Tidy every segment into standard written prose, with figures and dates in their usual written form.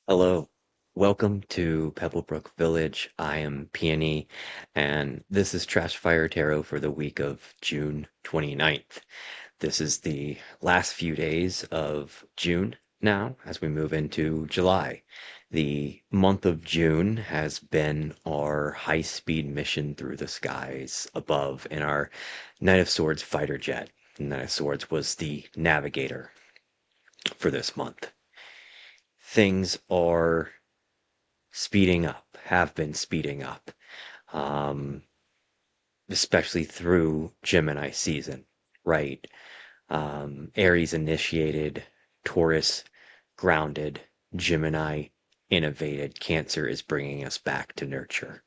Hello, welcome to Pebblebrook Village. I am Peony, and this is Trashfire Tarot for the week of June 29th. This is the last few days of June now as we move into July. The month of June has been our high-speed mission through the skies above in our Knight of Swords fighter jet. Knight of Swords was the navigator for this month. Things are speeding up, have been speeding up, um, especially through Gemini season, right? Aries initiated, Taurus grounded, Gemini innovated, Cancer is bringing us back to nurture.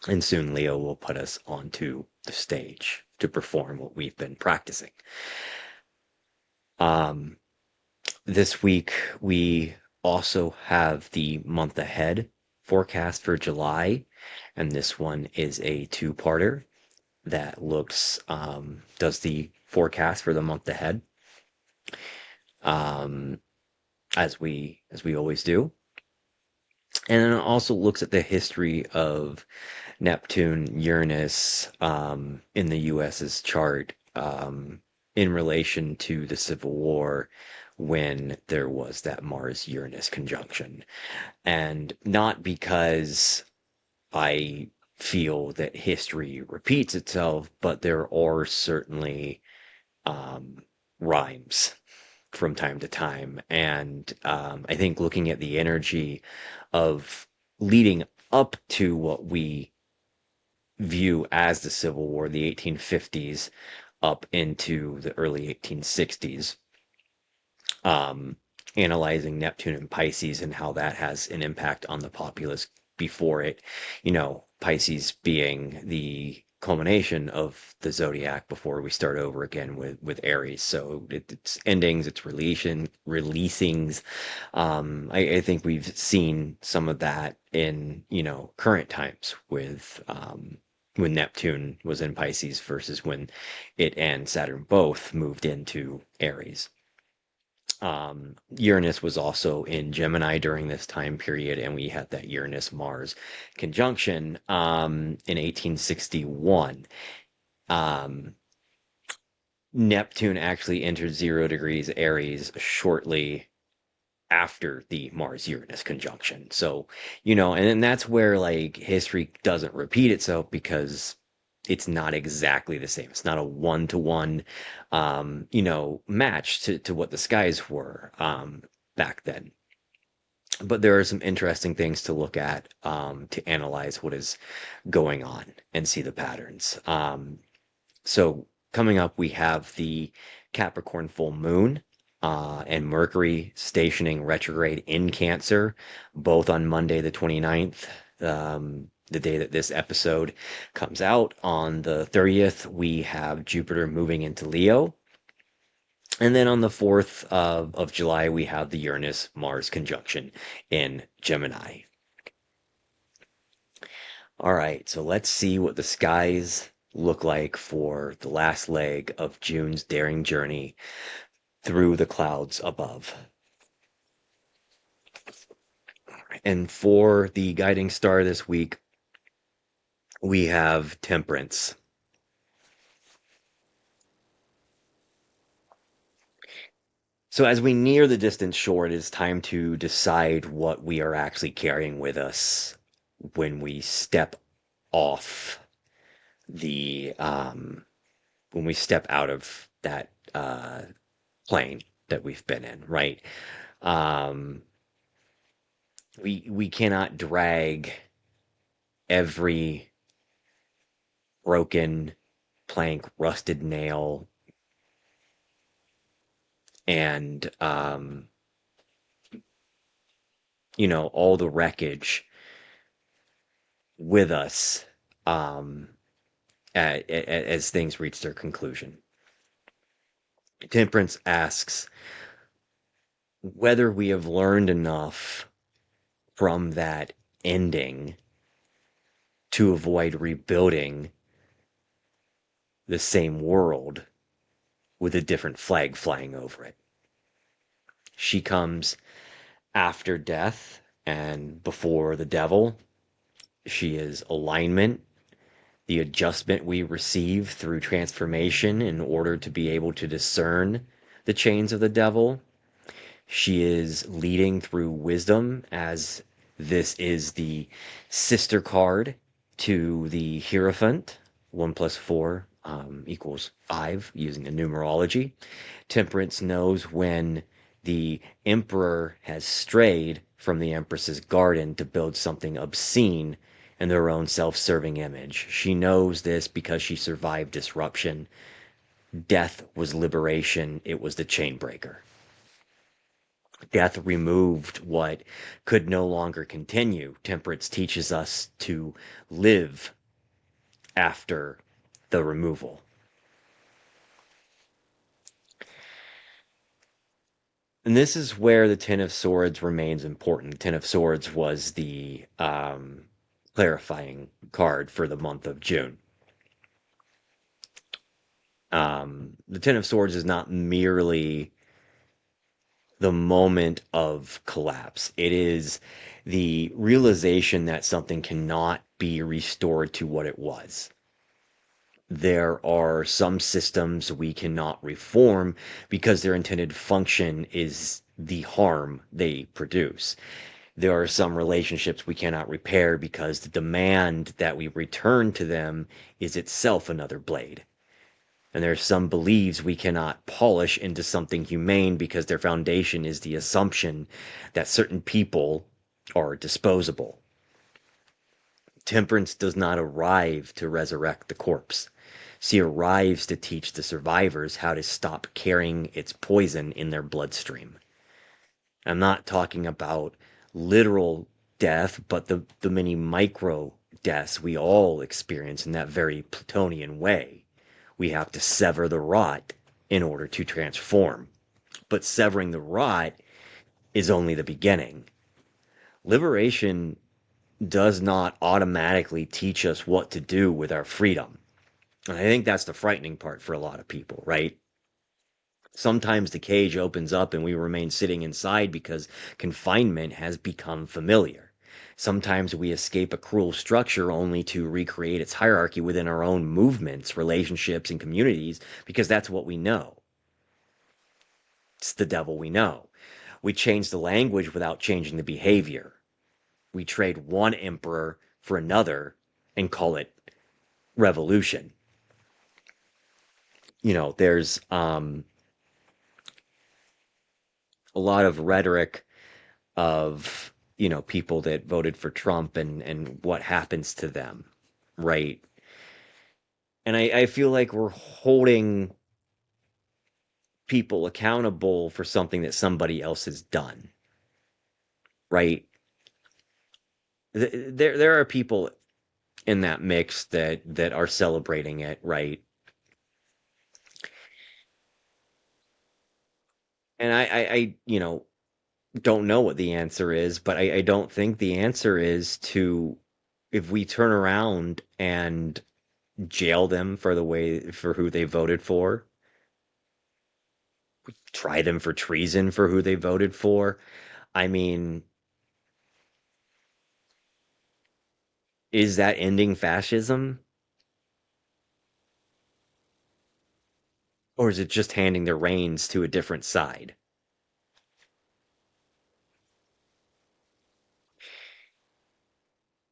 And soon Leo will put us onto the stage to perform what we've been practicing. Um, this week, we also have the month ahead forecast for July, and this one is a two-parter that does the forecast for the month ahead, um, as we always do, and then it also looks at the history of Neptune, Uranus, in the U.S.'s chart, in relation to the Civil War when there was that Mars-Uranus conjunction. And not because I feel that history repeats itself, but there are certainly um, rhymes from time to time. And I think looking at the energy of leading up to what we view as the Civil War, the 1850s up into the early 1860s, um, analyzing Neptune and Pisces and how that has an impact on the populace before it, Pisces being the culmination of the zodiac before we start over again with Aries. So it's endings, it's releasings. I think we've seen some of that in current times with when Neptune was in Pisces versus when it and Saturn both moved into Aries. Uranus was also in Gemini during this time period, and we had that Uranus Mars conjunction in 1861. Um, Neptune actually entered 0 degrees Aries shortly after the Mars Uranus conjunction. So, and then that's where like history doesn't repeat itself because it's not exactly the same. It's not a one-to-one match to what the skies were back then. But there are some interesting things to look at to analyze what is going on and see the patterns. So coming up, we have the Capricorn full moon and Mercury stationing retrograde in Cancer, both on Monday, the 29th, the day that this episode comes out. On the 30th, we have Jupiter moving into Leo. And then on the 4th of July, we have the Uranus Mars conjunction in Gemini. All right, so let's see what the skies look like for the last leg of June's daring journey through the clouds above. And for the guiding star this week, we have Temperance. So as we near the distant shore, it is time to decide what we are actually carrying with us when we step off the when we step out of that plane that we've been in, right? Um, we cannot drag every broken plank, rusted nail, and all the wreckage with us um, as things reach their conclusion. Temperance asks whether we have learned enough from that ending to avoid rebuilding the same world with a different flag flying over it. She comes after death and before the devil. She is alignment, the adjustment we receive through transformation in order to be able to discern the chains of the devil. She is leading through wisdom, as this is the sister card to the Hierophant. 1 plus 4 equals 5 using the numerology. Temperance knows when the emperor has strayed from the empress's garden to build something obscene in their own self-serving image. She knows this because she survived disruption. Death was liberation. It was the chain breaker. Death removed what could no longer continue. Temperance teaches us to live after the removal. And this is where the Ten of Swords remains important. The Ten of Swords was the clarifying card for the month of June. The Ten of Swords is not merely the moment of collapse. It is the realization that something cannot be restored to what it was. There are some systems we cannot reform because their intended function is the harm they produce. There are some relationships we cannot repair because the demand that we return to them is itself another blade. And there are some beliefs we cannot polish into something humane because their foundation is the assumption that certain people are disposable. Temperance does not arrive to resurrect the corpse. She arrives to teach the survivors how to stop carrying its poison in their bloodstream. I'm not talking about literal death, but the many micro deaths we all experience in that very Platonian way. We have to sever the rot in order to transform. But severing the rot is only the beginning. Liberation does not automatically teach us what to do with our freedom. And I think that's the frightening part for a lot of people, right? Sometimes the cage opens up and we remain sitting inside because confinement has become familiar. Sometimes we escape a cruel structure only to recreate its hierarchy within our own movements, relationships, and communities because that's what we know. It's the devil we know. We change the language without changing the behavior. We trade one emperor for another and call it revolution. There's a lot of rhetoric of people that voted for Trump and what happens to them, right? And I feel like we're holding people accountable for something that somebody else has done, right? There are people in that mix that are celebrating it, right? And I don't know what the answer is, but I don't think the answer is to, if we turn around and jail them for who they voted for, try them for treason for who they voted for. I mean, is that ending fascism? Or is it just handing the reins to a different side?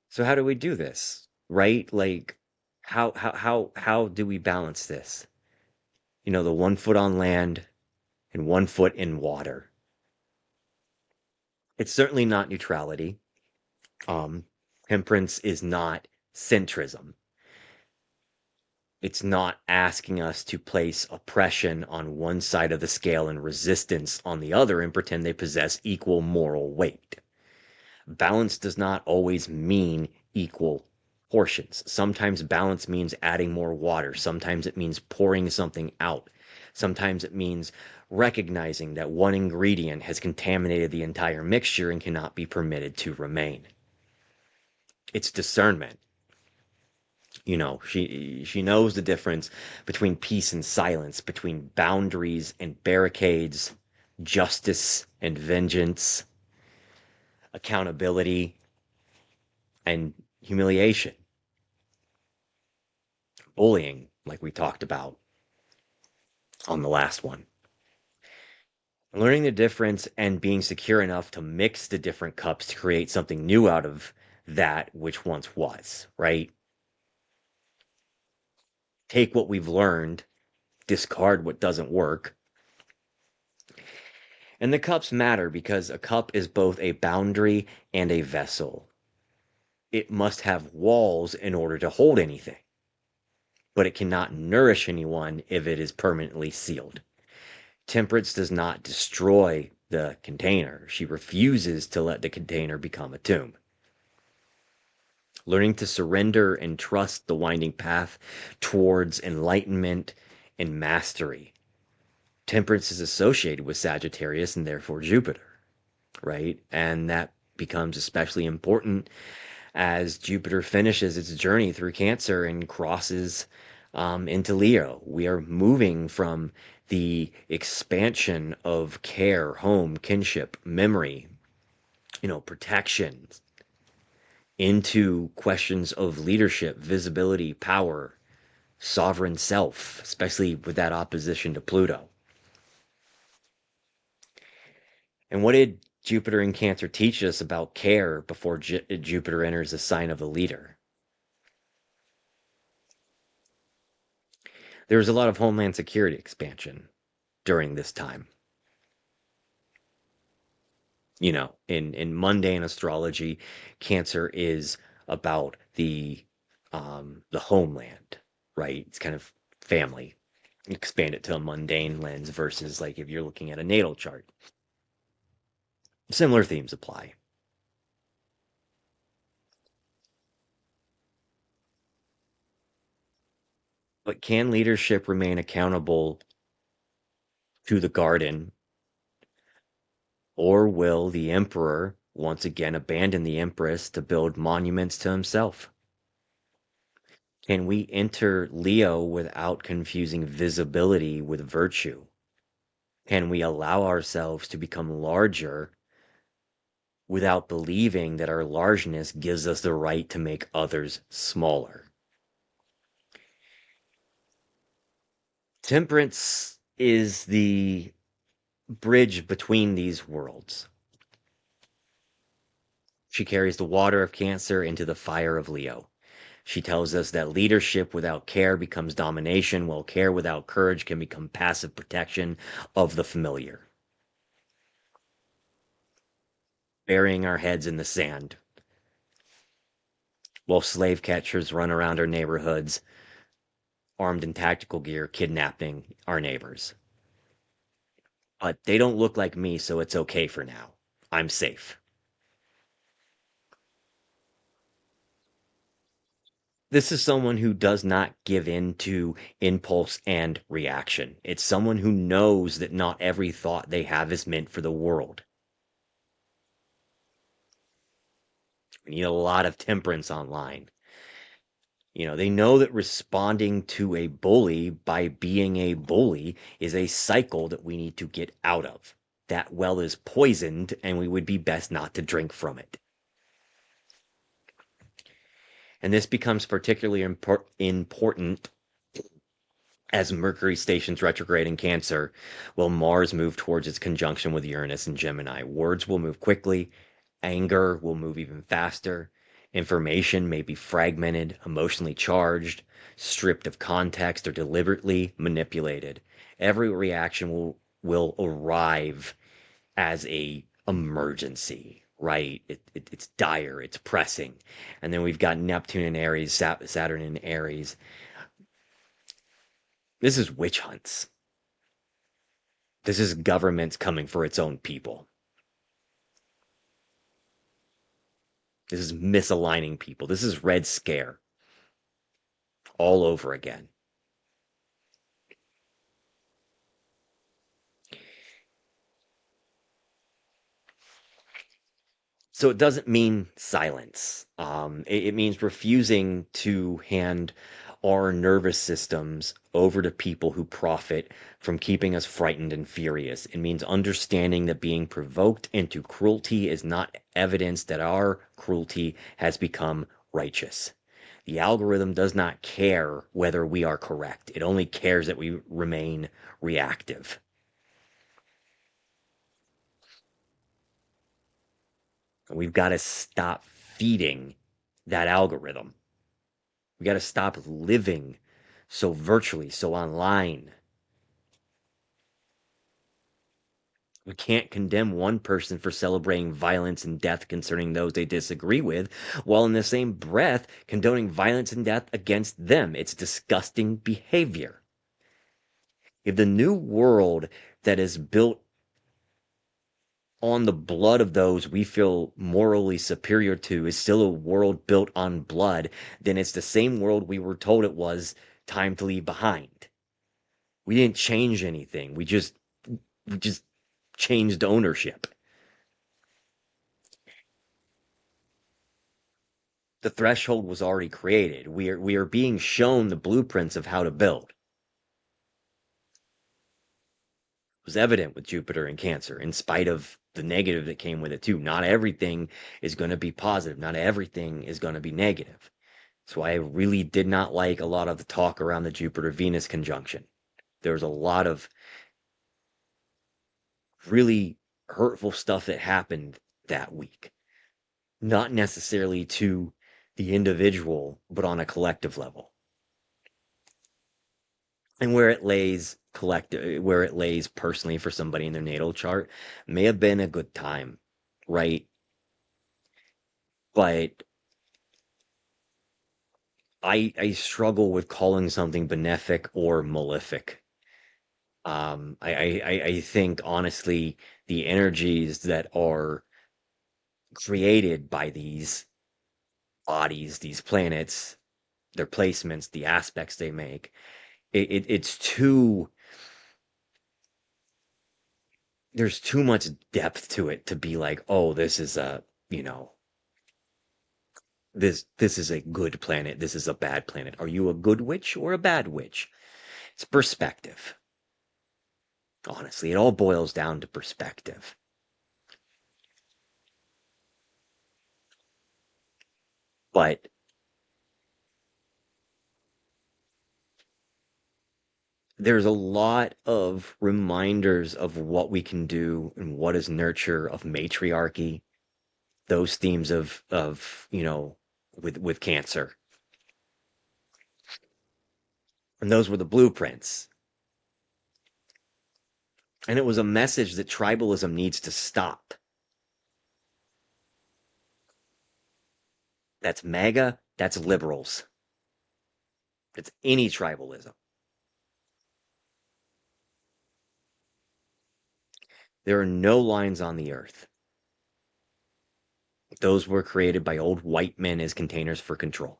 So how do we do this? Right? Like how do we balance this? The 1 foot on land and 1 foot in water. It's certainly not neutrality. Um, Temperance is not centrism. It's not asking us to place oppression on one side of the scale and resistance on the other and pretend they possess equal moral weight. Balance does not always mean equal portions. Sometimes balance means adding more water. Sometimes it means pouring something out. Sometimes it means recognizing that one ingredient has contaminated the entire mixture and cannot be permitted to remain. It's discernment. She knows the difference between peace and silence, between boundaries and barricades, justice and vengeance. accountability, and humiliation. Bullying, like we talked about on the last one. Learning the difference and being secure enough to mix the different cups to create something new out of that which once was, right? Take what we've learned, discard what doesn't work. And the cups matter because a cup is both a boundary and a vessel. It must have walls in order to hold anything, but it cannot nourish anyone if it is permanently sealed. Temperance does not destroy the container. She refuses to let the container become a tomb. Learning to surrender and trust the winding path towards enlightenment and mastery. Temperance is associated with Sagittarius and therefore Jupiter, right? And that becomes especially important as Jupiter finishes its journey through Cancer and crosses into Leo. We are moving from the expansion of care, home, kinship, memory, protection, into questions of leadership, visibility, power, sovereign self, especially with that opposition to Pluto. And what did Jupiter in Cancer teach us about care before Jupiter enters the sign of the leader? There was a lot of homeland security expansion during this time. In mundane astrology, Cancer is about the homeland, right? It's kind of family. Expand it to a mundane lens versus like if you're looking at a natal chart. Similar themes apply. But can leadership remain accountable to the garden, or will the emperor once again abandon the empress to build monuments to himself? Can we enter Leo without confusing visibility with virtue? Can we allow ourselves to become larger without believing that our largeness gives us the right to make others smaller? Temperance is the bridge between these worlds. She carries the water of Cancer into the fire of Leo. She tells us that leadership without care becomes domination, while care without courage can become passive protection of the familiar. Burying our heads in the sand while slave catchers run around our neighborhoods, armed in tactical gear, kidnapping our neighbors. But they don't look like me, so it's okay for now. I'm safe. This is someone who does not give in to impulse and reaction. It's someone who knows that not every thought they have is meant for the world. We need a lot of temperance online. They know that responding to a bully by being a bully is a cycle that we need to get out of. That well is poisoned, and we would be best not to drink from it. And this becomes particularly important as Mercury stations retrograde in Cancer, will Mars move towards its conjunction with Uranus and Gemini. Words will move quickly, anger will move even faster, information may be fragmented, emotionally charged, stripped of context, or deliberately manipulated. Every reaction will arrive as a emergency, right? It's dire, it's pressing. And then we've got Neptune in Aries, Saturn in Aries. This is witch hunts. This is governments coming for its own people. This is misaligning people. This is Red Scare all over again. So it doesn't mean silence. It means refusing to hand our nervous systems over to people who profit from keeping us frightened and furious. It means understanding that being provoked into cruelty is not evidence that our cruelty has become righteous. The algorithm does not care whether we are correct. It only cares that we remain reactive. And we've got to stop feeding that algorithm. We got to stop living so virtually, so online. We can't condemn one person for celebrating violence and death concerning those they disagree with, while in the same breath condoning violence and death against them. It's disgusting behavior. If the new world that is built on the blood of those we feel morally superior to is still a world built on blood, then it's the same world we were told it was time to leave behind. We didn't change anything. We just changed ownership. The threshold was already created. We are being shown the blueprints of how to build. It was evident with Jupiter and Cancer, in spite of the negative that came with it too. Not everything is going to be positive. Not everything is going to be negative. So I really did not like a lot of the talk around the Jupiter-Venus conjunction. There was a lot of really hurtful stuff that happened that week. Not necessarily to the individual, but on a collective level. And where it lays personally for somebody in their natal chart may have been a good time, right? But I struggle with calling something benefic or malefic. I think honestly the energies that are created by these bodies, these planets, their placements, the aspects they make, it's too there's too much depth to it to be like, oh, this is a, this is a good planet, this is a bad planet. Are you a good witch or a bad witch? It's perspective. Honestly, it all boils down to perspective. But there's a lot of reminders of what we can do and what is nurture, of matriarchy, those themes of with Cancer. And those were the blueprints. And it was a message that tribalism needs to stop. That's MAGA, that's liberals. It's any tribalism. There are no lines on the earth. Those were created by old white men as containers for control.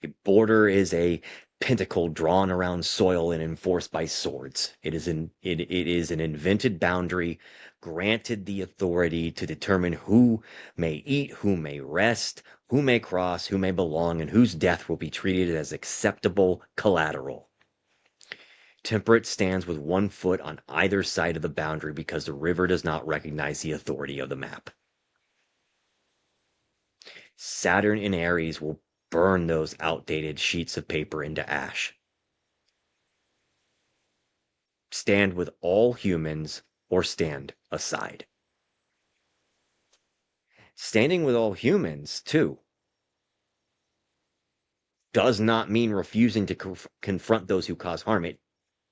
A border is a pentacle drawn around soil and enforced by swords. It is an invented boundary granted the authority to determine who may eat, who may rest, who may cross, who may belong, and whose death will be treated as acceptable collateral. Temperance stands with one foot on either side of the boundary because the river does not recognize the authority of the map. Saturn in Aries will burn those outdated sheets of paper into ash. Stand with all humans or stand aside. Standing with all humans, too, does not mean refusing to confront those who cause harm.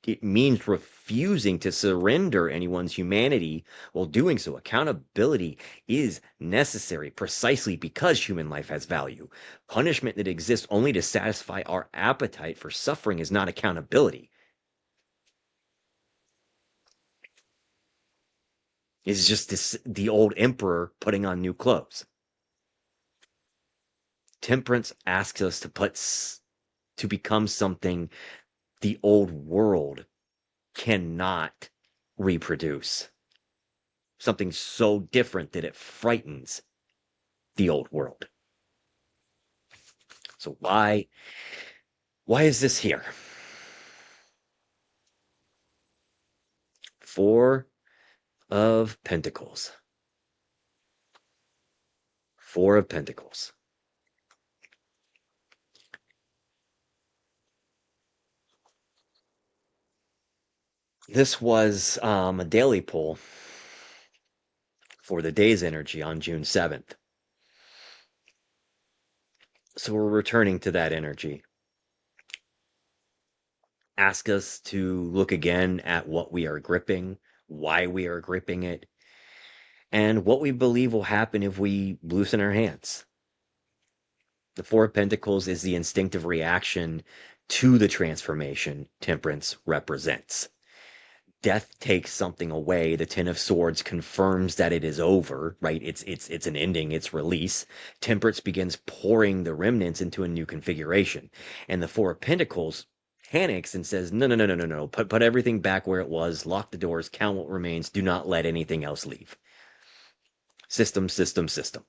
It means refusing to surrender anyone's humanity while doing so. Accountability is necessary precisely because human life has value. Punishment that exists only to satisfy our appetite for suffering is not accountability. It's just the old emperor putting on new clothes. Temperance asks us to become something the old world cannot reproduce. something so different that it frightens the old world. So why is this here? Four of Pentacles. Four of Pentacles. This was a daily pull for the day's energy on June 7th. So we're returning to that energy. Ask us to look again at what we are gripping, why we are gripping it, and what we believe will happen if we loosen our hands. The Four of Pentacles is the instinctive reaction to the transformation Temperance represents. Death takes something away. The Ten of Swords confirms that it is over, right? It's an ending, it's release. Temperance begins pouring the remnants into a new configuration. And the Four of Pentacles panics and says, no, no, no, no, no, no. Put everything back where it was, lock the doors, count what remains, do not let anything else leave. System, system, system.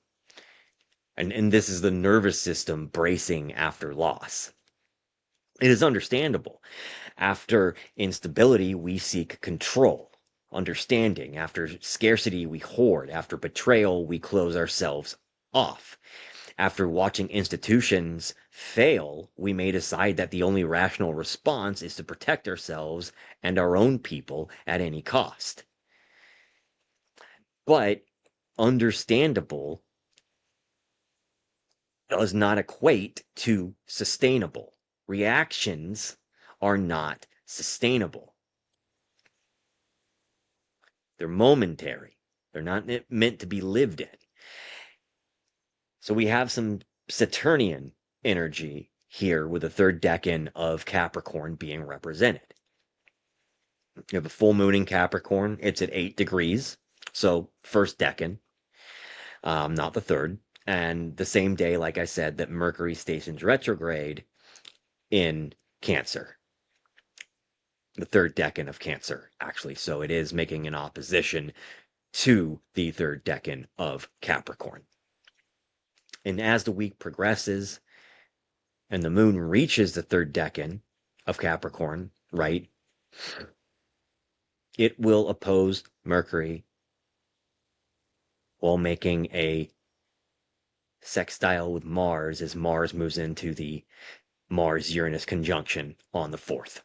And this is the nervous system bracing after loss. It is understandable. After instability, we seek control, understanding. After scarcity, we hoard. After betrayal, we close ourselves off. After watching institutions fail, we may decide that the only rational response is to protect ourselves and our own people at any cost. But understandable does not equate to sustainable. Reactions are not sustainable. They're momentary. They're not meant to be lived in. So we have some Saturnian energy here with the third decan of Capricorn being represented. You have a full moon in Capricorn. It's at 8 degrees. So first decan, not the third. And the same day, like I said, that Mercury stations retrograde in Cancer. The third decan of Cancer, actually. So it is making an opposition to the third decan of Capricorn. And as the week progresses and the moon reaches the third decan of Capricorn, right, it will oppose Mercury while making a sextile with Mars as Mars moves into the Mars-Uranus conjunction on the 4th.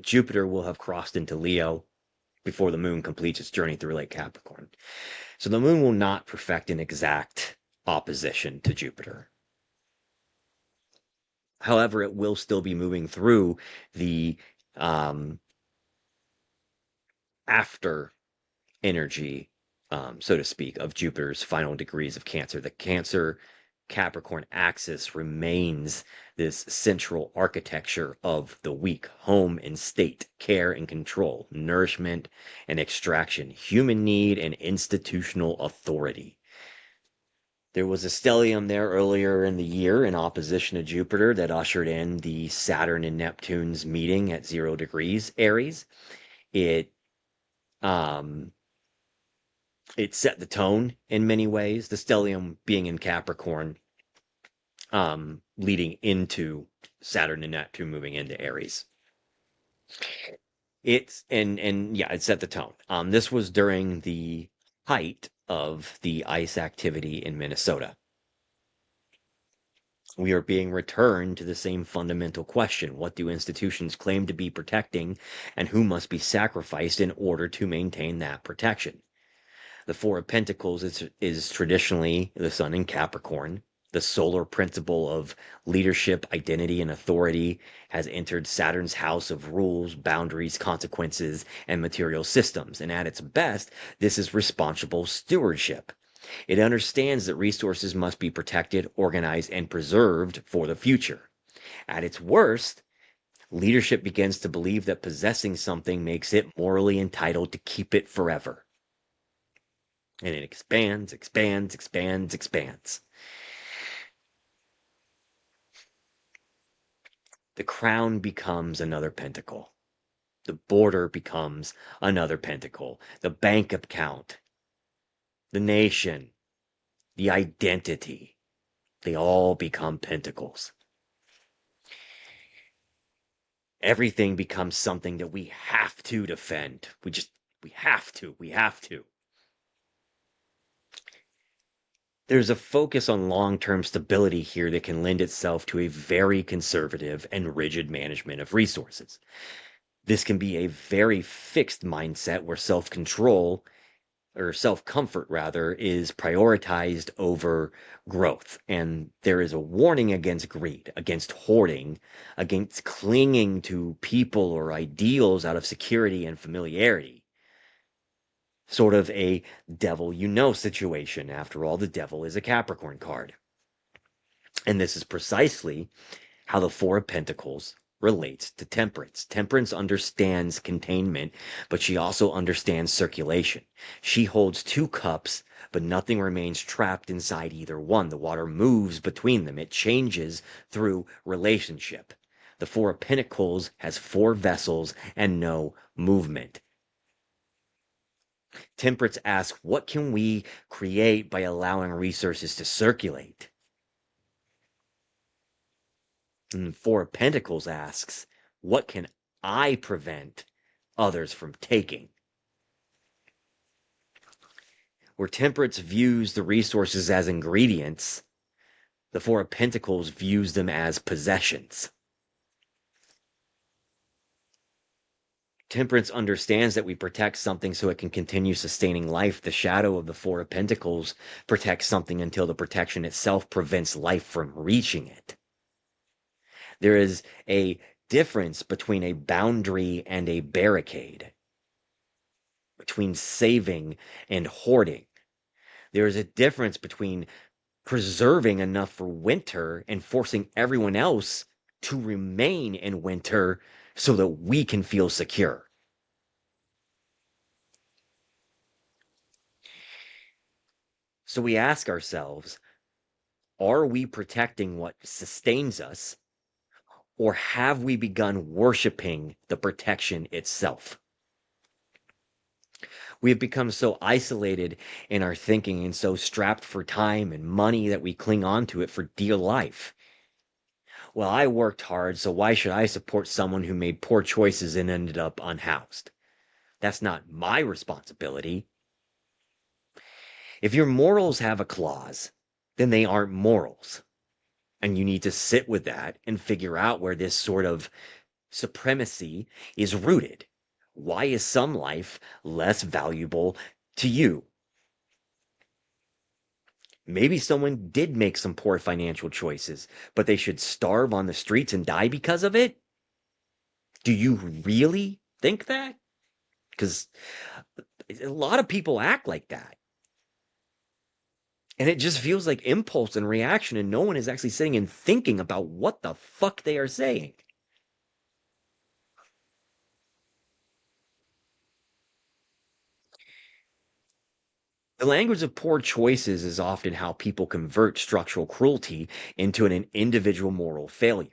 Jupiter will have crossed into Leo before the moon completes its journey through Lake Capricorn. So the moon will not perfect an exact opposition to Jupiter. However, it will still be moving through the after energy, so to speak, of Jupiter's final degrees of Cancer. The Cancer Capricorn axis remains this central architecture of the week: home and state, care and control, nourishment and extraction, human need and institutional authority. There was a stellium there earlier in the year in opposition to Jupiter that ushered in the Saturn and Neptune's meeting at 0 degrees Aries. It set the tone in many ways, the stellium being in Capricorn, leading into Saturn and Neptune moving into Aries. It set the tone. This was during the height of the ice activity in Minnesota. We are being returned to the same fundamental question: what do institutions claim to be protecting, and who must be sacrificed in order to maintain that protection? The Four of Pentacles is traditionally the sun in Capricorn. The solar principle of leadership, identity, and authority has entered Saturn's house of rules, boundaries, consequences, and material systems. And at its best, this is responsible stewardship. It understands that resources must be protected, organized, and preserved for the future. At its worst, leadership begins to believe that possessing something makes it morally entitled to keep it forever. And it expands, expands, expands, expands. The crown becomes another pentacle. The border becomes another pentacle. The bank account, the nation, the identity, they all become pentacles. Everything becomes something that we have to defend. We have to. There's a focus on long-term stability here that can lend itself to a very conservative and rigid management of resources. This can be a very fixed mindset where self-control, or self-comfort rather, is prioritized over growth. And there is a warning against greed, against hoarding, against clinging to people or ideals out of security and familiarity. Sort of a devil you know situation. After all, the devil is a Capricorn card. And this is precisely how the Four of Pentacles relates to Temperance. Temperance understands containment, but she also understands circulation. She holds two cups, but nothing remains trapped inside either one. The water moves between them. It changes through relationship. The Four of Pentacles has four vessels and no movement. Temperance asks, what can we create by allowing resources to circulate? And Four of Pentacles asks, what can I prevent others from taking? Where Temperance views the resources as ingredients, the Four of Pentacles views them as possessions. Temperance understands that we protect something so it can continue sustaining life. The shadow of the Four of Pentacles protects something until the protection itself prevents life from reaching it. There is a difference between a boundary and a barricade, between saving and hoarding. There is a difference between preserving enough for winter and forcing everyone else to remain in winter so that we can feel secure. So we ask ourselves, are we protecting what sustains us, or have we begun worshiping the protection itself? We have become so isolated in our thinking and so strapped for time and money that we cling on to it for dear life. Well, I worked hard, so why should I support someone who made poor choices and ended up unhoused? That's not my responsibility. If your morals have a clause, then they aren't morals. And you need to sit with that and figure out where this sort of supremacy is rooted. Why is some life less valuable to you? Maybe someone did make some poor financial choices, but they should starve on the streets and die because of it? Do you really think that? Because a lot of people act like that. And it just feels like impulse and reaction, and no one is actually sitting and thinking about what the fuck they are saying. The language of poor choices is often how people convert structural cruelty into an individual moral failure.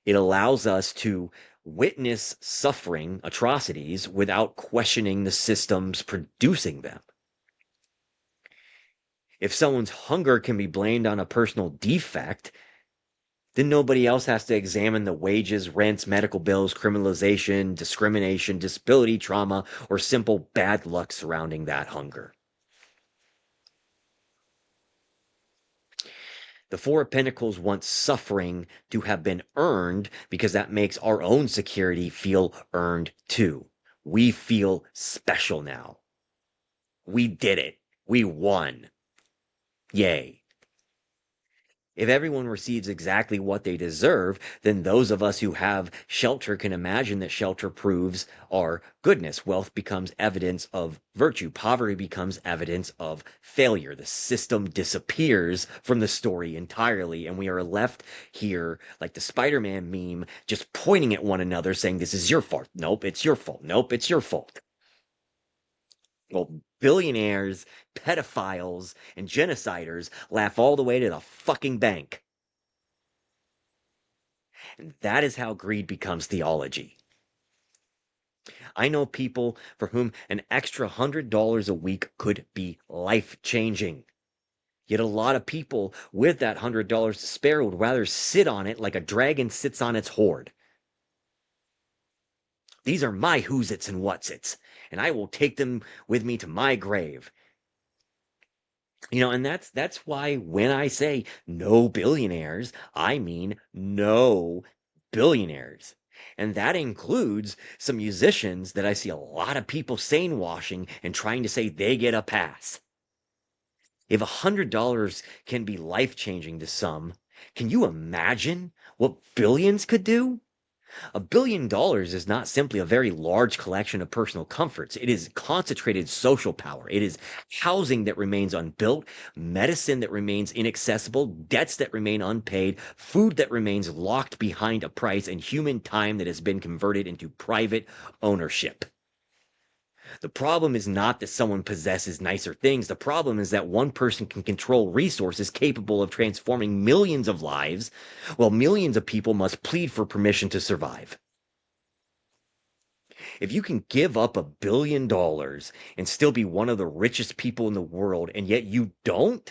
It allows us to witness suffering, atrocities, without questioning the systems producing them. If someone's hunger can be blamed on a personal defect, then nobody else has to examine the wages, rents, medical bills, criminalization, discrimination, disability, trauma, or simple bad luck surrounding that hunger. The Four of Pentacles wants suffering to have been earned because that makes our own security feel earned too. We feel special now. We did it. We won. Yay. If everyone receives exactly what they deserve, then those of us who have shelter can imagine that shelter proves our goodness. Wealth becomes evidence of virtue. Poverty becomes evidence of failure. The system disappears from the story entirely, and we are left here like the Spider-Man meme, just pointing at one another saying, this is your fault. Nope, it's your fault. Nope, it's your fault. Well, billionaires, pedophiles, and genociders laugh all the way to the fucking bank. And that is how greed becomes theology. I know people for whom an extra $100 a week could be life-changing. Yet a lot of people with that $100 to spare would rather sit on it like a dragon sits on its hoard. These are my who's-its and what's-its, and I will take them with me to my grave. And that's why when I say no billionaires, I mean no billionaires. And that includes some musicians that I see a lot of people sane washing and trying to say they get a pass. If $100 can be life-changing to some, can you imagine what billions could do? $1 billion is not simply a very large collection of personal comforts. It is concentrated social power. It is housing that remains unbuilt, medicine that remains inaccessible, debts that remain unpaid, food that remains locked behind a price, and human time that has been converted into private ownership. The problem is not that someone possesses nicer things. The problem is that one person can control resources capable of transforming millions of lives, while millions of people must plead for permission to survive. If you can give up $1 billion and still be one of the richest people in the world, and yet you don't,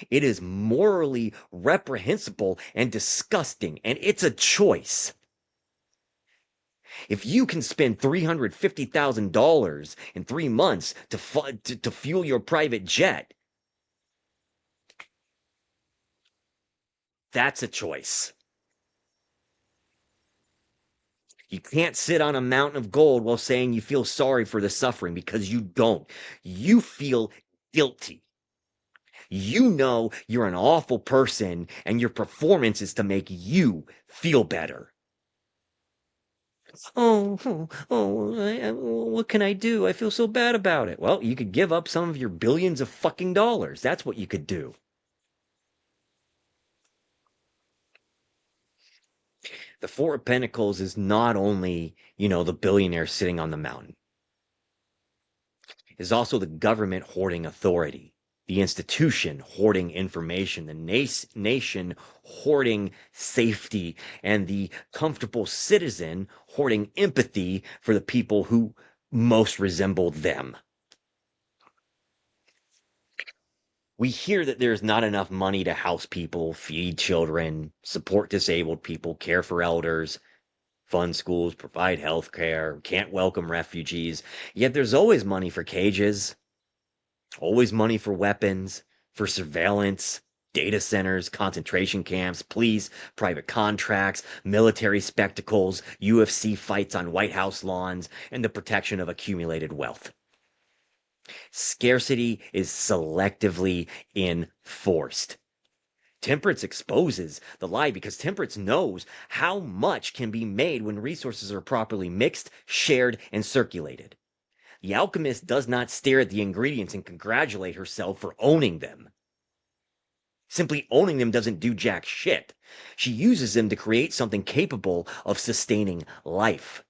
it is morally reprehensible and disgusting, and it's a choice. If you can spend $350,000 in 3 months to fuel your private jet, that's a choice. You can't sit on a mountain of gold while saying you feel sorry for the suffering, because you don't. You feel guilty. You know you're an awful person, and your performance is to make you feel better. What can I do? I feel so bad about it. Well, you could give up some of your billions of fucking dollars. That's what you could do. The Four of Pentacles is not only, the billionaire sitting on the mountain. It's also the government hoarding authority, the institution hoarding information, the nation hoarding safety, and the comfortable citizen hoarding empathy for the people who most resemble them. We hear that there's not enough money to house people, feed children, support disabled people, care for elders, fund schools, provide health care, can't welcome refugees. Yet there's always money for cages, always money for weapons, for surveillance, data centers, concentration camps, police, private contracts, military spectacles, UFC fights on White House lawns, and the protection of accumulated wealth. Scarcity is selectively enforced. Temperance exposes the lie, because Temperance knows how much can be made when resources are properly mixed, shared, and circulated. The alchemist does not stare at the ingredients and congratulate herself for owning them. Simply owning them doesn't do jack shit. She uses them to create something capable of sustaining life.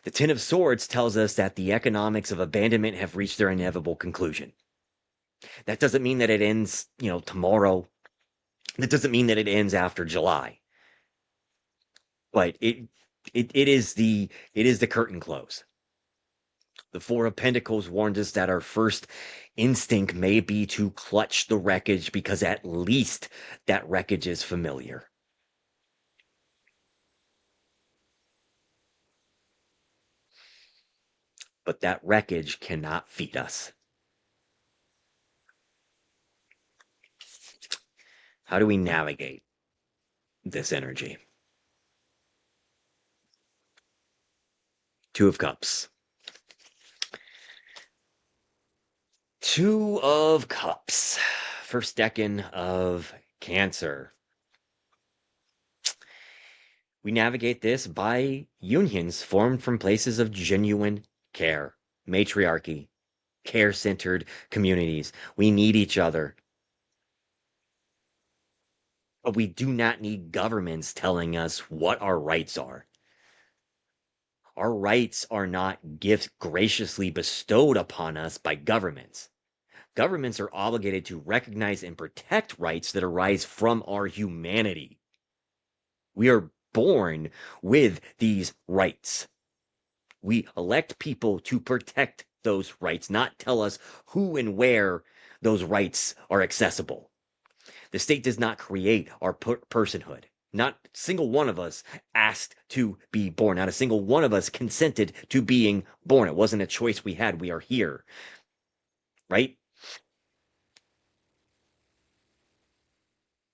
The Ten of Swords tells us that the economics of abandonment have reached their inevitable conclusion. That doesn't mean that it ends, tomorrow. That doesn't mean that it ends after July. But it is the curtain close. The Four of Pentacles warns us that our first instinct may be to clutch the wreckage, because at least that wreckage is familiar. But that wreckage cannot feed us. How do we navigate this energy? Two of Cups. Two of Cups. First decan of Cancer. We navigate this by unions formed from places of genuine care, matriarchy, care-centered communities. We need each other. But we do not need governments telling us what our rights are. Our rights are not gifts graciously bestowed upon us by governments. Governments are obligated to recognize and protect rights that arise from our humanity. We are born with these rights. We elect people to protect those rights, not tell us who and where those rights are accessible. The state does not create our personhood. Not a single one of us asked to be born. Not a single one of us consented to being born. It wasn't a choice we had. We are here. Right?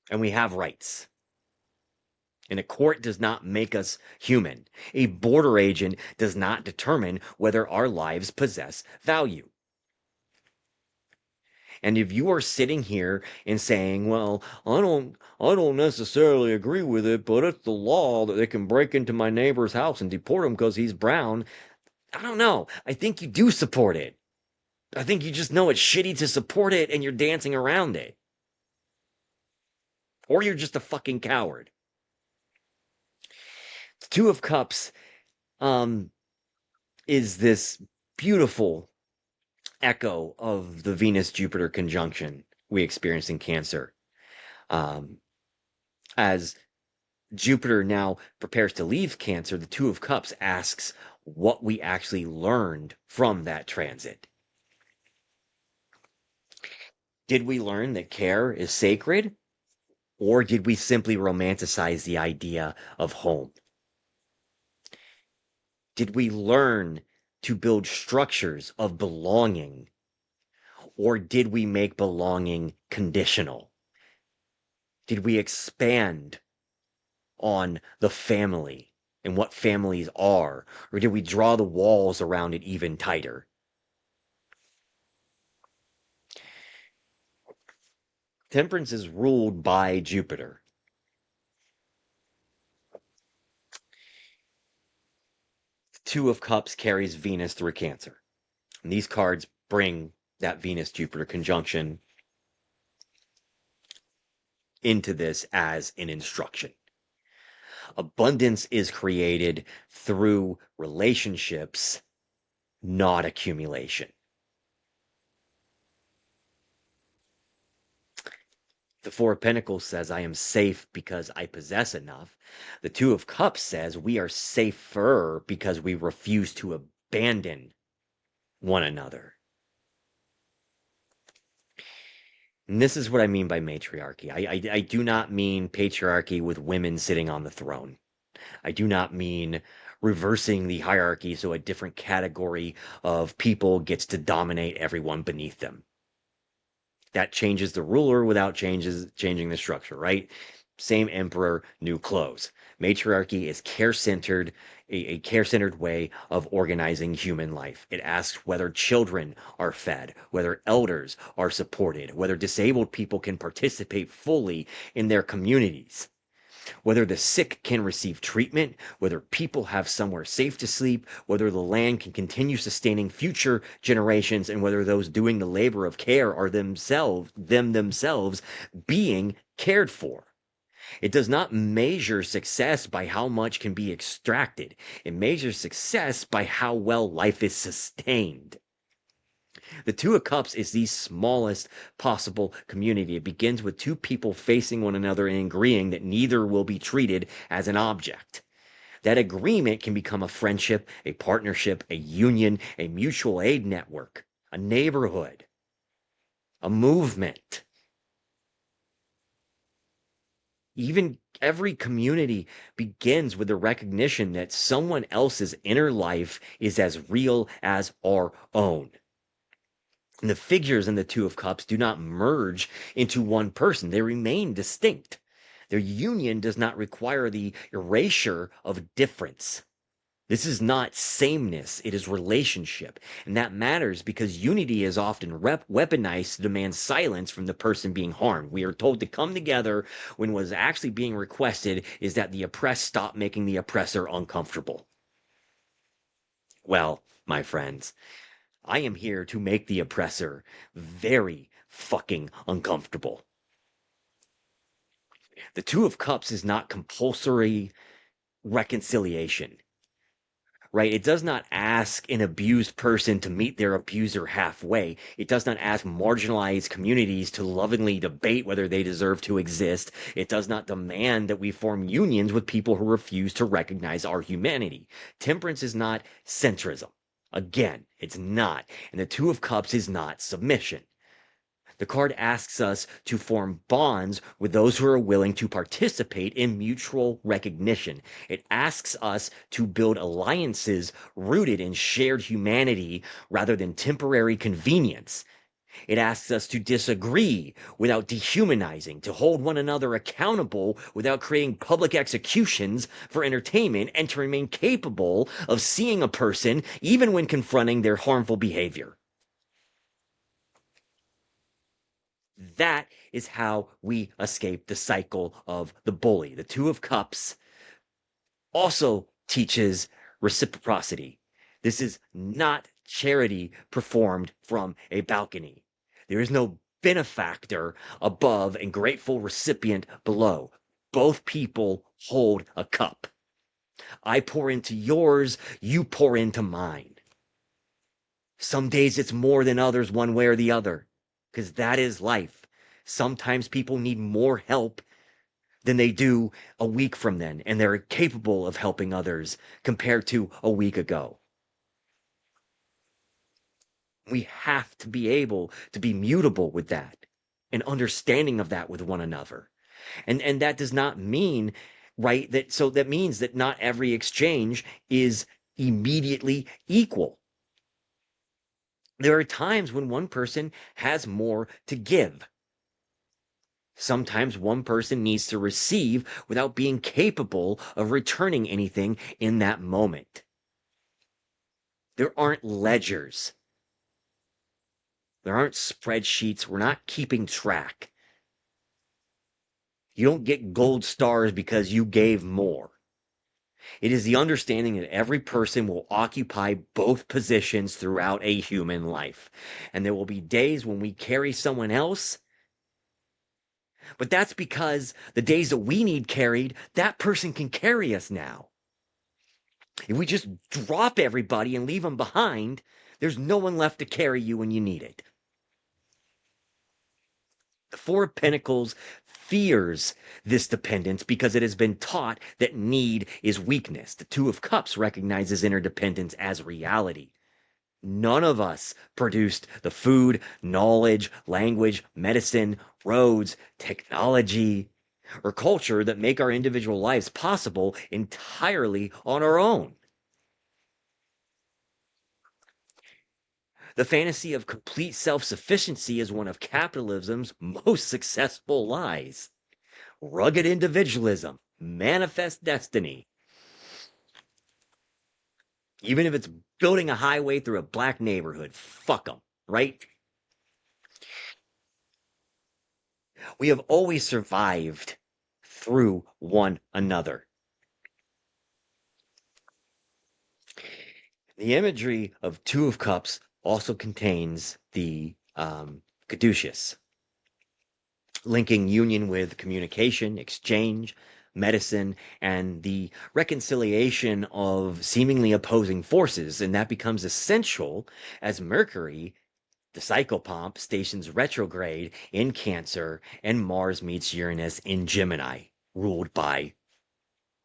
And we have rights. And a court does not make us human. A border agent does not determine whether our lives possess value. And if you are sitting here and saying, well, I don't necessarily agree with it, but it's the law that they can break into my neighbor's house and deport him because he's brown. I don't know. I think you do support it. I think you just know it's shitty to support it and you're dancing around it. Or you're just a fucking coward. The Two of Cups is this beautiful echo of the Venus-Jupiter conjunction we experienced in Cancer. As Jupiter now prepares to leave Cancer, the Two of Cups asks what we actually learned from that transit. Did we learn that care is sacred? Or did we simply romanticize the idea of home? Did we learn to build structures of belonging? Or did we make belonging conditional? Did we expand on the family and what families are? Or did we draw the walls around it even tighter? Temperance is ruled by Jupiter. The Two of Cups carries Venus through Cancer. And these cards bring that Venus-Jupiter conjunction into this as an instruction. Abundance is created through relationships, not accumulation. The Four of Pentacles says, I am safe because I possess enough. The Two of Cups says, we are safer because we refuse to abandon one another. And this is what I mean by matriarchy. I do not mean patriarchy with women sitting on the throne. I do not mean reversing the hierarchy so a different category of people gets to dominate everyone beneath them. That changes the ruler without changing the structure, right? Same emperor, new clothes. Matriarchy is care-centered, a care-centered way of organizing human life. It asks whether children are fed, whether elders are supported, whether disabled people can participate fully in their communities, whether the sick can receive treatment, whether people have somewhere safe to sleep, whether the land can continue sustaining future generations, and whether those doing the labor of care are themselves being cared for. It does not measure success by how much can be extracted. It measures success by how well life is sustained. The Two of Cups is the smallest possible community. It begins with two people facing one another and agreeing that neither will be treated as an object. That agreement can become a friendship, a partnership, a union, a mutual aid network, a neighborhood, a movement. Even every community begins with the recognition that someone else's inner life is as real as our own. And the figures in the Two of Cups do not merge into one person. They remain distinct. Their union does not require the erasure of difference. This is not sameness, it is relationship. And that matters because unity is often weaponized to demand silence from the person being harmed. We are told to come together when what is actually being requested is that the oppressed stop making the oppressor uncomfortable. Well, my friends, I am here to make the oppressor very fucking uncomfortable. The Two of Cups is not compulsory reconciliation. right? It does not ask an abused person to meet their abuser halfway. It does not ask marginalized communities to lovingly debate whether they deserve to exist. It does not demand that we form unions with people who refuse to recognize our humanity. Temperance is not centrism. Again, it's not. And the Two of Cups is not submission. The card asks us to form bonds with those who are willing to participate in mutual recognition. It asks us to build alliances rooted in shared humanity rather than temporary convenience. It asks us to disagree without dehumanizing, to hold one another accountable without creating public executions for entertainment, and to remain capable of seeing a person even when confronting their harmful behavior. That is how we escape the cycle of the bully. The Two of Cups also teaches reciprocity. This is not charity performed from a balcony. There is no benefactor above and grateful recipient below. Both people hold a cup. I pour into yours, you pour into mine. Some days it's more than others, one way or the other, because that is life. Sometimes people need more help than they do a week from then, and they're capable of helping others compared to a week ago. We have to be able to be mutable with that and understanding of that with one another. And that does not mean, right, that means that not every exchange is immediately equal. There are times when one person has more to give. Sometimes one person needs to receive without being capable of returning anything in that moment. There aren't ledgers. There aren't spreadsheets. We're not keeping track. You don't get gold stars because you gave more. It is the understanding that every person will occupy both positions throughout a human life. And there will be days when we carry someone else, but that's because the days that we need carried, that person can carry us now. If we just drop everybody and leave them behind, there's no one left to carry you when you need it. The Four of Pentacles fears this dependence because it has been taught that need is weakness. The Two of Cups recognizes interdependence as reality. None of us produced the food, knowledge, language, medicine, roads, technology, or culture that make our individual lives possible entirely on our own. The fantasy of complete self-sufficiency is one of capitalism's most successful lies. Rugged individualism, manifest destiny. Even if it's building a highway through a black neighborhood, fuck them, right? We have always survived through one another. The imagery of Two of Cups also contains the caduceus, linking union with communication, exchange, medicine, and the reconciliation of seemingly opposing forces. And that becomes essential as Mercury, the psychopomp, stations retrograde in Cancer, and Mars meets Uranus in Gemini, ruled by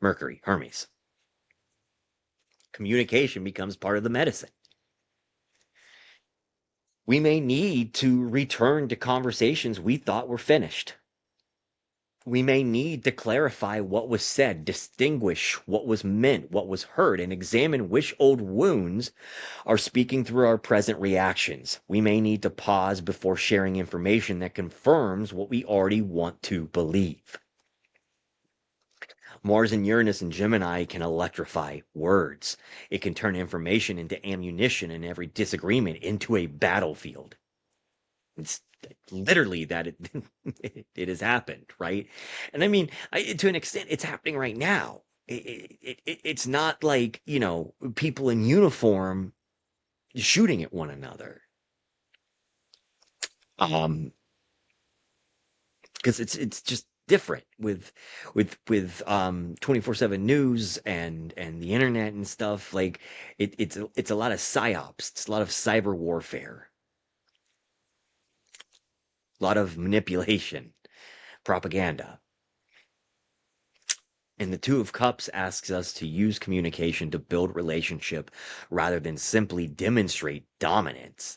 Mercury, Hermes. Communication becomes part of the medicine. We may need to return to conversations we thought were finished. We may need to clarify what was said, distinguish what was meant, what was heard, and examine which old wounds are speaking through our present reactions. We may need to pause before sharing information that confirms what we already want to believe. Mars and Uranus and Gemini can electrify words. It can turn information into ammunition and every disagreement into a battlefield. It's literally that it has happened, right? And I mean, to an extent, it's happening right now. It's not like, people in uniform shooting at one another. Because it's just different with 24/7 news and the internet and stuff. Like it's a lot of psyops. It's a lot of cyber warfare, a lot of manipulation, propaganda. And the Two of Cups asks us to use communication to build relationship rather than simply demonstrate dominance,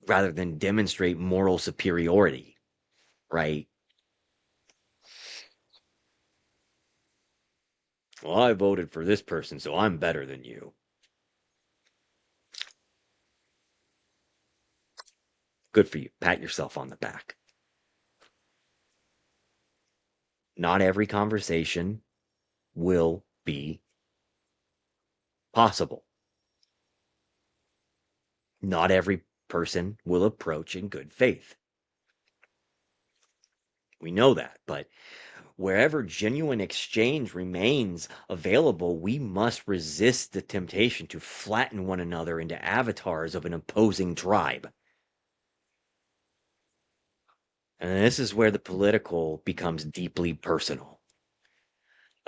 rather than demonstrate moral superiority, right? Well, I voted for this person, so I'm better than you. Good for you. Pat yourself on the back. Not every conversation will be possible. Not every person will approach in good faith. We know that, but wherever genuine exchange remains available, we must resist the temptation to flatten one another into avatars of an opposing tribe. And this is where the political becomes deeply personal.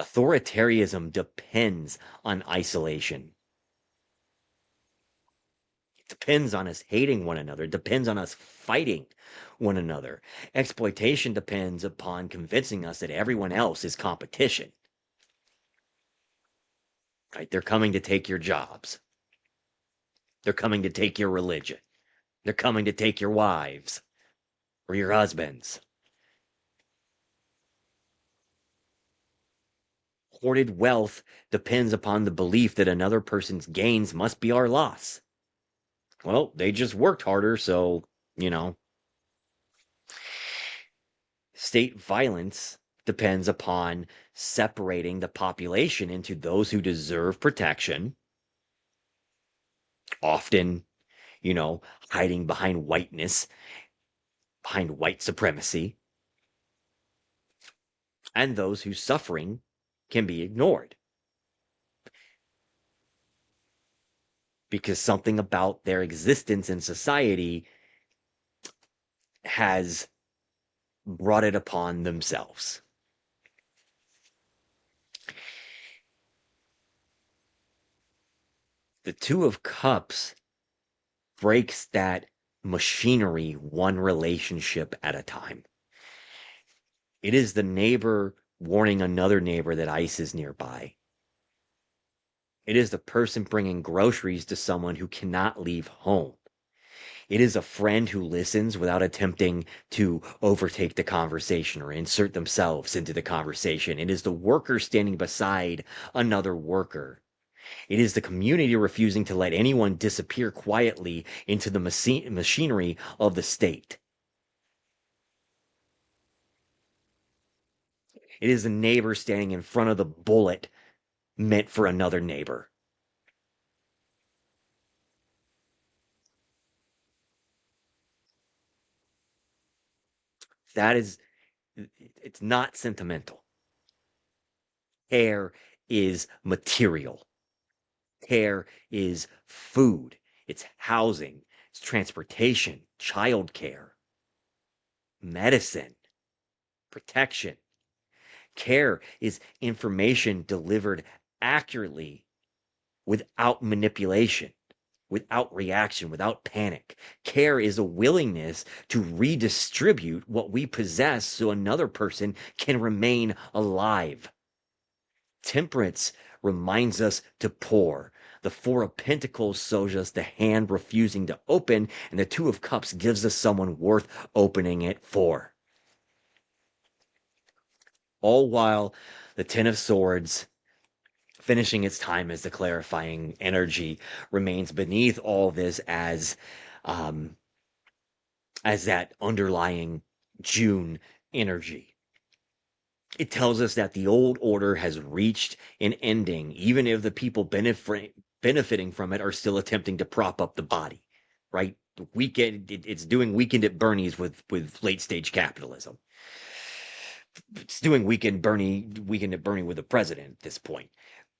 Authoritarianism depends on isolation. It depends on us hating one another. It depends on us fighting one another. Exploitation depends upon convincing us that everyone else is competition. Right? They're coming to take your jobs. They're coming to take your religion. They're coming to take your wives or your husbands. Hoarded wealth depends upon the belief that another person's gains must be our loss. Well, they just worked harder, so, you know. State violence depends upon separating the population into those who deserve protection, often, hiding behind whiteness, behind white supremacy, and those whose suffering can be ignored because something about their existence in society has brought it upon themselves. The Two of Cups breaks that machinery one relationship at a time. It is the neighbor warning another neighbor that ice is nearby. It is the person bringing groceries to someone who cannot leave home. It is a friend who listens without attempting to overtake the conversation or insert themselves into the conversation. It is the worker standing beside another worker. It is the community refusing to let anyone disappear quietly into the machinery of the state. It is the neighbor standing in front of the bullet meant for another neighbor. That is, it's not sentimental. Care is material. Care is food. It's housing. It's transportation, childcare, medicine, protection. Care is information delivered accurately without manipulation, without reaction, without panic. Care is a willingness to redistribute what we possess so another person can remain alive. Temperance reminds us to pour. The Four of Pentacles shows us the hand refusing to open, and the Two of Cups gives us someone worth opening it for. All while the Ten of Swords, finishing its time as the clarifying energy, remains beneath all this as that underlying June energy. It tells us that the old order has reached an ending, even if the people benefiting from it are still attempting to prop up the body, right? It's doing Weekend at Bernie's with late stage capitalism. It's doing Weekend at Bernie with the president at this point.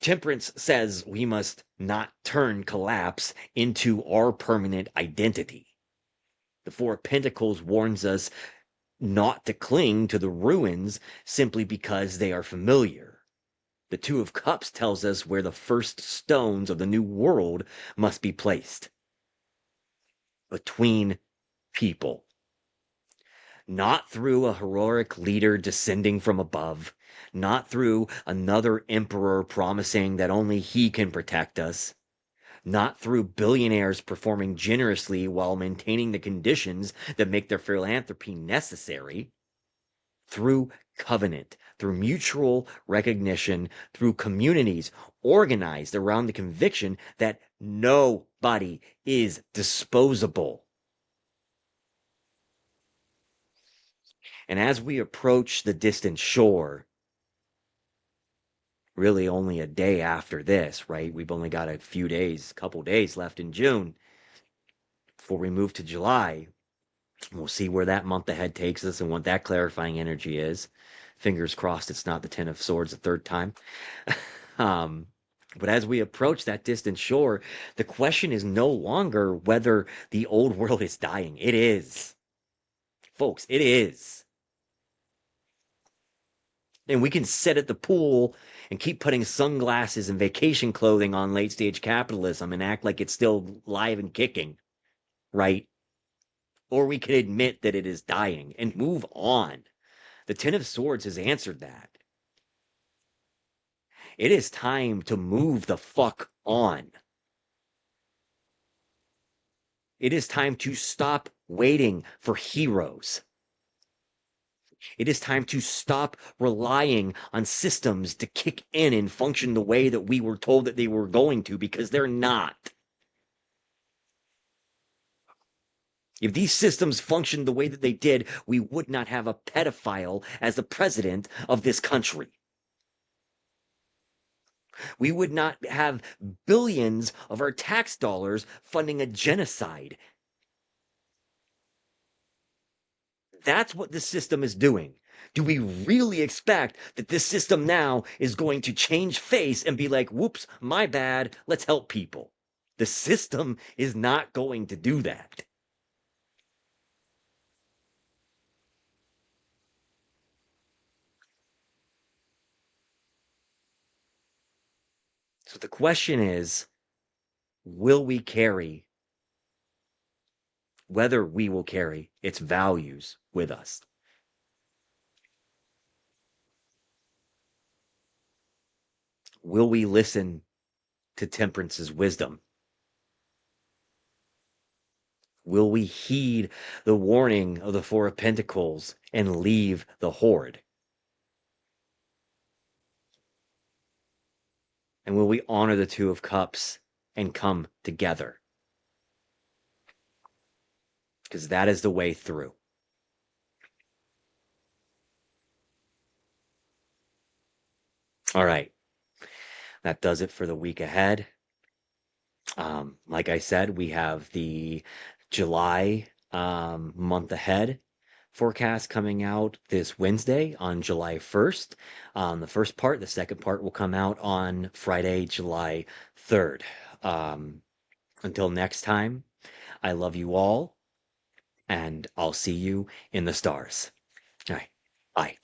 Temperance says we must not turn collapse into our permanent identity. The Four of Pentacles warns us not to cling to the ruins simply because they are familiar. The Two of Cups tells us where the first stones of the new world must be placed. Between people. Not through a heroic leader descending from above, not through another emperor promising that only he can protect us, not through billionaires performing generously while maintaining the conditions that make their philanthropy necessary, through covenant, through mutual recognition, through communities organized around the conviction that nobody is disposable. And as we approach the distant shore, really only a day after this, right? We've only got a few days, couple days left in June before we move to July. We'll see where that month ahead takes us and what that clarifying energy is. Fingers crossed it's not the Ten of Swords a third time. um, but as we approach that distant shore, the question is no longer whether the old world is dying. It is. Folks, it is. And we can sit at the pool and keep putting sunglasses and vacation clothing on late stage capitalism and act like it's still live and kicking, right? Or we can admit that it is dying and move on. The Ten of Swords has answered that. It is time to move the fuck on. It is time to stop waiting for heroes. It is time to stop relying on systems to kick in and function the way that we were told that they were going to, because they're not. If these systems functioned the way that they did, we would not have a pedophile as the president of this country. We would not have billions of our tax dollars funding a genocide. That's what this system is doing. Do we really expect that this system now is going to change face and be like, whoops, my bad, let's help people? The system is not going to do that. So the question is, will we carry, whether we will carry its values with us? Will we listen to Temperance's wisdom? Will we heed the warning of the Four of Pentacles and leave the Horde? And will we honor the Two of Cups and come together? Because that is the way through. All right. That does it for the week ahead. Like I said, we have the July month ahead forecast coming out this Wednesday on July 1st. The first part, the second part will come out on Friday, July 3rd. Until next time, I love you all, and I'll see you in the stars. All right. Bye.